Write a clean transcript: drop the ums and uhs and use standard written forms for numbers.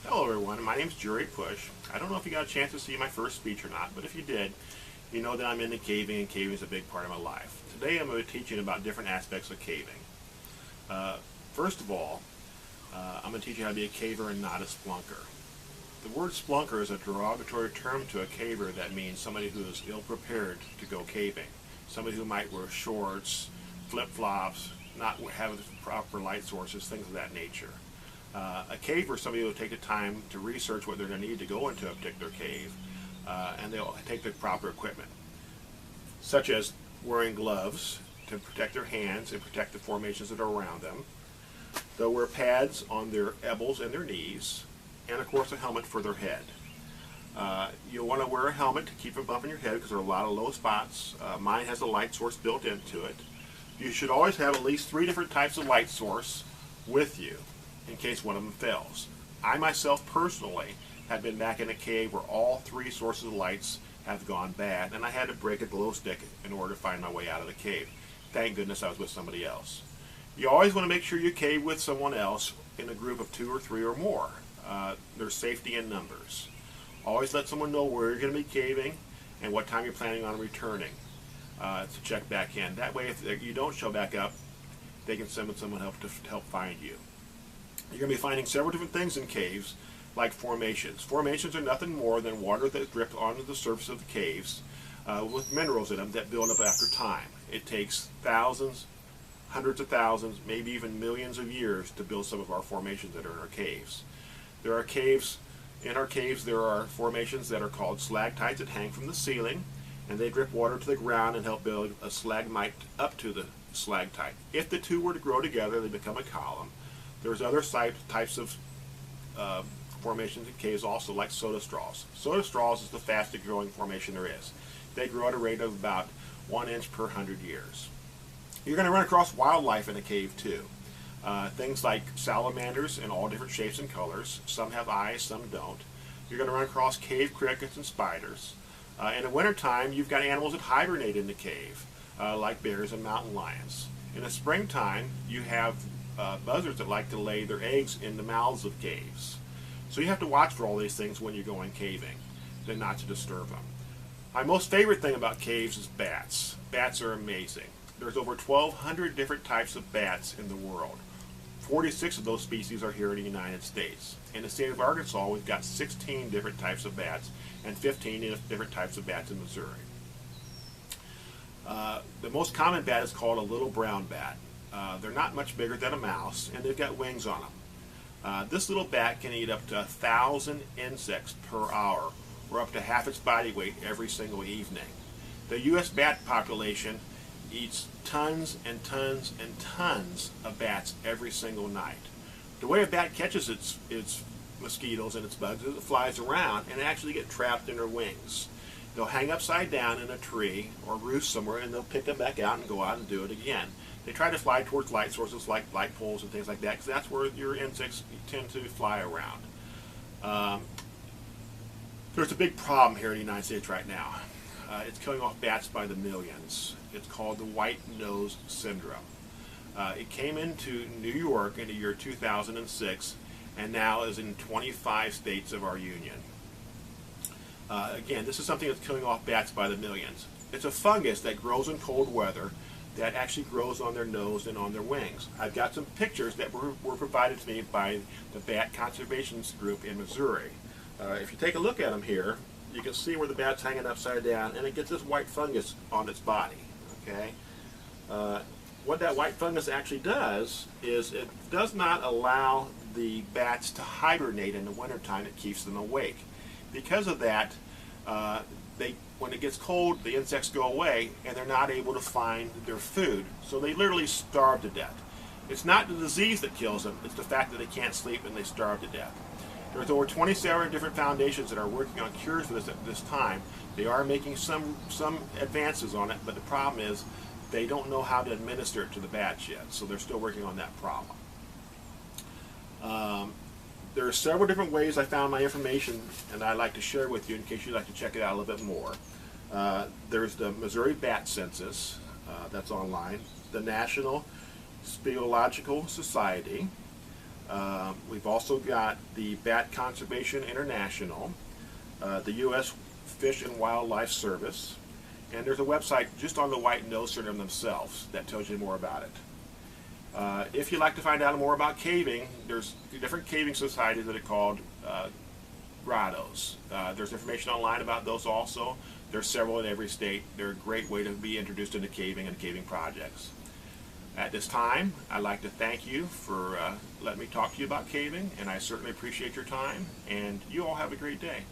Hello everyone, my name is Jerry Push. I don't know if you got a chance to see my first speech or not, but if you did, you know that I'm into caving, and caving is a big part of my life. Today I'm going to be teaching about different aspects of caving. First of all, I'm going to teach you how to be a caver and not a splunker. The word splunker is a derogatory term to a caver that means somebody who is ill-prepared to go caving. Somebody who might wear shorts, flip-flops, not have the proper light sources, things of that nature. A caver is somebody who will take the time to research what they're going to need to go into a particular cave, and they'll take the proper equipment, such as wearing gloves to protect their hands and protect the formations that are around them. They'll wear pads on their elbows and their knees, and of course a helmet for their head. You'll want to wear a helmet to keep from bumping your head because there are a lot of low spots. Mine has a light source built into it. You should always have at least 3 different types of light source with you in case one of them fails. I myself personally have been back in a cave where all 3 sources of lights have gone bad, and I had to break a glow stick in order to find my way out of the cave. Thank goodness I was with somebody else. You always want to make sure you cave with someone else in a group of 2 or 3 or more. There's safety in numbers. Always let someone know where you're going to be caving and what time you're planning on returning to check back in. That way, if you don't show back up, they can send someone to help find you. You're going to be finding several different things in caves, like formations. Formations are nothing more than water that drips onto the surface of the caves with minerals in them that build up after time. It takes thousands, hundreds of thousands, maybe even millions of years to build some of our formations that are in our caves. There are caves, in our caves there are formations that are called stalactites that hang from the ceiling, and they drip water to the ground and help build a stalagmite up to the stalactite. If the 2 were to grow together, they become a column. There's other types of formations in caves also, like soda straws. Soda straws is the fastest growing formation there is. They grow at a rate of about 1 inch per 100 years. You're going to run across wildlife in a cave too. Things like salamanders in all different shapes and colors. Some have eyes, some don't. You're going to run across cave crickets and spiders. In the wintertime, you've got animals that hibernate in the cave, like bears and mountain lions. In the springtime, you have buzzards that like to lay their eggs in the mouths of caves. So you have to watch for all these things when you're going caving, then not to disturb them. My most favorite thing about caves is bats. Bats are amazing. There's over 1,200 different types of bats in the world. 46 of those species are here in the United States. In the state of Arkansas, we've got 16 different types of bats and 15 different types of bats in Missouri. The most common bat is called a little brown bat. They're not much bigger than a mouse, and they've got wings on them. This little bat can eat up to 1,000 insects per hour, or up to half its body weight every single evening. The U.S. bat population eats tons and tons and tons of bats every single night. The way a bat catches its mosquitoes and its bugs is it flies around and actually get trapped in their wings. They'll hang upside down in a tree or roost somewhere, and they'll pick them back out and go out and do it again. They try to fly towards light sources like light poles and things like that, because that's where your insects tend to fly around. There's a big problem here in the United States right now. It's killing off bats by the millions. It's called the white nose syndrome. It came into New York in the year 2006 and now is in 25 states of our union. Again, this is something that's killing off bats by the millions. It's a fungus that grows in cold weather that actually grows on their nose and on their wings. I've got some pictures that were provided to me by the Bat Conservation Group in Missouri. If you take a look at them here, you can see where the bat's hanging upside down, and it gets this white fungus on its body. Okay, what that white fungus actually does is it does not allow the bats to hibernate in the wintertime. It keeps them awake. Because of that, when it gets cold, the insects go away, and they're not able to find their food, so they literally starve to death. It's not the disease that kills them, it's the fact that they can't sleep and they starve to death. There's over 27 different foundations that are working on cures for this at this time. They are making some advances on it, but the problem is they don't know how to administer it to the bats yet, so they're still working on that problem. There are several different ways I found my information, and I'd like to share with you in case you'd like to check it out a little bit more. There's the Missouri Bat Census, that's online, the National Speleological Society, We've also got the Bat Conservation International, the U.S. Fish and Wildlife Service, and there's a website just on the white nose syndrome themselves that tells you more about it. If you'd like to find out more about caving, there's different caving societies that are called grottos. There's information online about those also. There's several in every state. They're a great way to be introduced into caving and caving projects. At this time, I'd like to thank you for letting me talk to you about caving, and I certainly appreciate your time, and you all have a great day.